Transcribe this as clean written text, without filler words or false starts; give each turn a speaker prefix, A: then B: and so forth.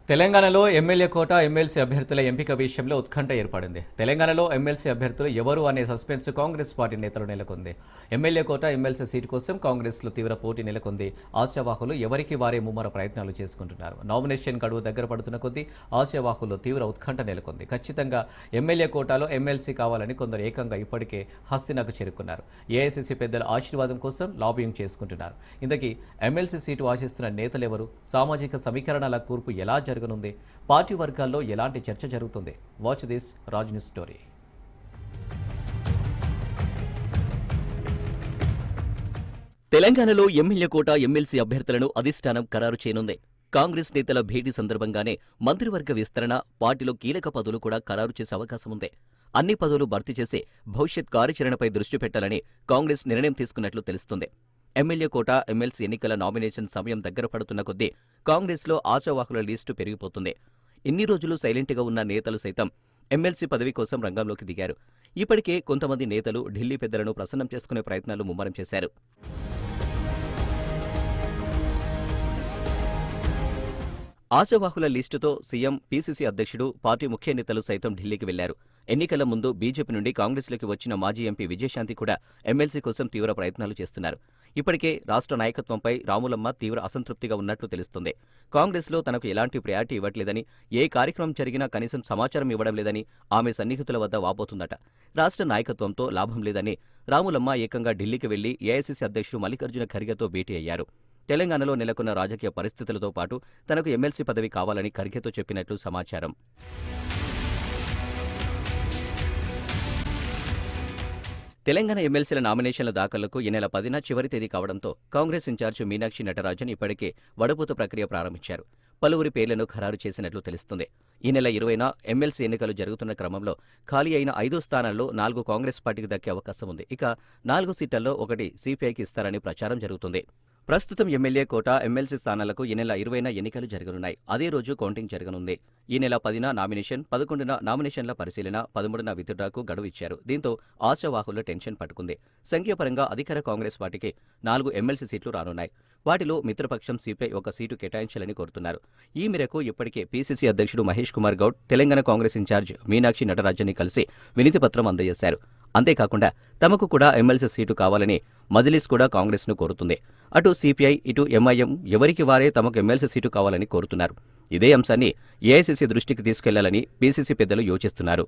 A: తెలంగాణలో ఎమ్మెల్యే కోట ఎమ్మెల్సీ అభ్యర్థుల ఎంపిక విషయంలో ఉత్కంఠ ఏర్పడింది. తెలంగాణలో ఎమ్మెల్సీ అభ్యర్థులు ఎవరు అనే సస్పెన్స్ కాంగ్రెస్ పార్టీ నేతలు నెలకొంది. ఎమ్మెల్యే కోట ఎమ్మెల్సీ సీటు కోసం కాంగ్రెస్లో తీవ్ర పోటీ నెలకొంది. ఆశావాహులు ఎవరికి వారే ముమ్మర ప్రయత్నాలు చేసుకుంటున్నారు. నామినేషన్ గడువు దగ్గర పడుతున్న కొద్దీ ఆశావాహులు తీవ్ర ఉత్కంఠ నెలకొంది. ఖచ్చితంగా ఎమ్మెల్యే కోటాలో ఎమ్మెల్సీ కావాలని కొందరు ఏకంగా ఇప్పటికే హస్తినాకు చేరుకున్నారు. ఏఐసీసీ పెద్దల ఆశీర్వాదం కోసం లాబింగ్ చేసుకుంటున్నారు. ఇంతకీ ఎమ్మెల్సీ సీటు ఆశిస్తున్న నేతలెవరు? సామాజిక సమీకరణల కూర్పు ఎలా జరగనుంది? పార్టీ వర్గాల్లో ఎలాంటి చర్చ జరుగుతుంది? Watch this Raj news story.
B: తెలంగాణలో ఎమ్మెల్యే కోట ఎమ్మెల్సీ అభ్యర్థులను అధిష్టానం ఖరారు చేయనుంది. కాంగ్రెస్ నేతల భేటీ సందర్భంగానే మంత్రివర్గ విస్తరణ, పార్టీలో కీలక పదవులు కూడా ఖరారు చేసే అవకాశం ఉంది. అన్ని పదవులు భర్తీ చేసి భవిష్యత్ కార్యాచరణపై దృష్టి పెట్టాలని కాంగ్రెస్ నిర్ణయం తీసుకున్నట్లు తెలుస్తుంది. ఎమ్మెల్యే కోట ఎమ్మెల్సీ ఎన్నికల నామినేషన్ సమయం దగ్గర పడుతున్న కొద్దీ కాంగ్రెస్లో ఆశావాహుల లిస్టు పెరిగిపోతుంది. ఇన్ని రోజులు సైలెంట్గా ఉన్న నేతలు సైతం ఎమ్మెల్సీ పదవి కోసం రంగంలోకి దిగారు. ఇప్పటికే కొంతమంది నేతలు ఢిల్లీ పెద్దలను ప్రసన్నం చేసుకునే ప్రయత్నాలు ముమ్మరం చేశారు. ఆశావాహుల లిస్టుతో సీఎం, పీసీసీ అధ్యక్షుడు, పార్టీ ముఖ్య నేతలు సైతం ఢిల్లీకి వెళ్లారు. ఎన్నికల ముందు బీజేపీ నుండి కాంగ్రెస్లోకి వచ్చిన మాజీ ఎంపీ విజయశాంతి కూడా ఎమ్మెల్సీ కోసం తీవ్ర ప్రయత్నాలు చేస్తున్నారు. ఇప్పటికే రాష్ట్ర నాయకత్వంపై రాములమ్మ తీవ్ర అసంతృప్తిగా ఉన్నట్లు తెలుస్తుంది. కాంగ్రెస్లో తనకు ఎలాంటి ప్రయారిటీ ఇవ్వట్లేదని, ఏ కార్యక్రమం జరిగినా కనీసం సమాచారం ఇవ్వడం లేదని ఆమె సన్నిహితుల వద్ద వాపోతుందట. రాష్ట్ర నాయకత్వంతో లాభం లేదని రాములమ్మ ఏకంగా ఢిల్లీకి వెళ్లి ఏఐసీసీ అధ్యక్షుడు మల్లికార్జున ఖర్గేతో భేటీ అయ్యారు. తెలంగాణలో నెలకొన్న రాజకీయ పరిస్థితులతో పాటు తనకు ఎమ్మెల్సీ పదవి కావాలని ఖర్గేతో చెప్పినట్లు సమాచారం. తెలంగాణ ఎమ్మెల్సీల నామినేషన్ల దాఖలకు ఈ నెల 10న చివరి తేదీ కావడంతో కాంగ్రెస్ ఇన్ఛార్జి మీనాక్షి నటరాజన్ ఇప్పటికే వడపోత ప్రక్రియ ప్రారంభించారు. పలువురి పేర్లను ఖరారు చేసినట్లు తెలుస్తుంది. ఈ నెల 20న ఎమ్మెల్సీ ఎన్నికలు జరుగుతున్న క్రమంలో ఖాళీ అయిన 5 స్థానాల్లో 4 కాంగ్రెస్ పార్టీకి దక్కే అవకాశం ఉంది. ఇక 4 సీట్లలో 1 సిపిఐకి ఇస్తారని ప్రచారం జరుగుతుంది. ప్రస్తుతం ఎమ్మెల్యే కోట, ఎమ్మెల్సీ స్థానాలకు ఈ నెల 20న ఎన్నికలు జరగనున్నాయి. అదే రోజు కౌంటింగ్ జరగనుంది. ఈ నెల 10న నామినేషన్, 11న నామినేషన్ల పరిశీలన, 13న విత్డ్రాకు గడువు ఇచ్చారు. దీంతో ఆశావాహుల టెన్షన్ పట్టుకుంది. సంఖ్యాపరంగా అధికార కాంగ్రెస్ పార్టీకి 4 ఎమ్మెల్సీ సీట్లు రానున్నాయి. వాటిలో మిత్రపక్షం సిపిఐ 1 సీటు కేటాయించాలని కోరుతున్నారు. ఈ మేరకు ఇప్పటికే పీసీసీ అధ్యక్షుడు మహేష్ కుమార్ గౌడ్ తెలంగాణ కాంగ్రెస్ ఇన్ఛార్జ్ మీనాక్షి నటరాజన్ని కలిసి వినతిపత్రం అందజేశారు. అంతేకాకుండా తమకు కూడా ఎమ్మెల్సీ సీటు కావాలని మజ్లిస్ కూడా కాంగ్రెస్ను కోరుతుంది. అటు సిపిఐ, ఇటు ఎంఐఎం ఎవరికి వారే తమకు ఎమ్మెల్సీ సీటు కావాలని కోరుతున్నారు. ఇదే అంశాన్ని ఏఐసీసీ దృష్టికి తీసుకెళ్లాలని పీసీసీ పెద్దలు యోచిస్తున్నారు.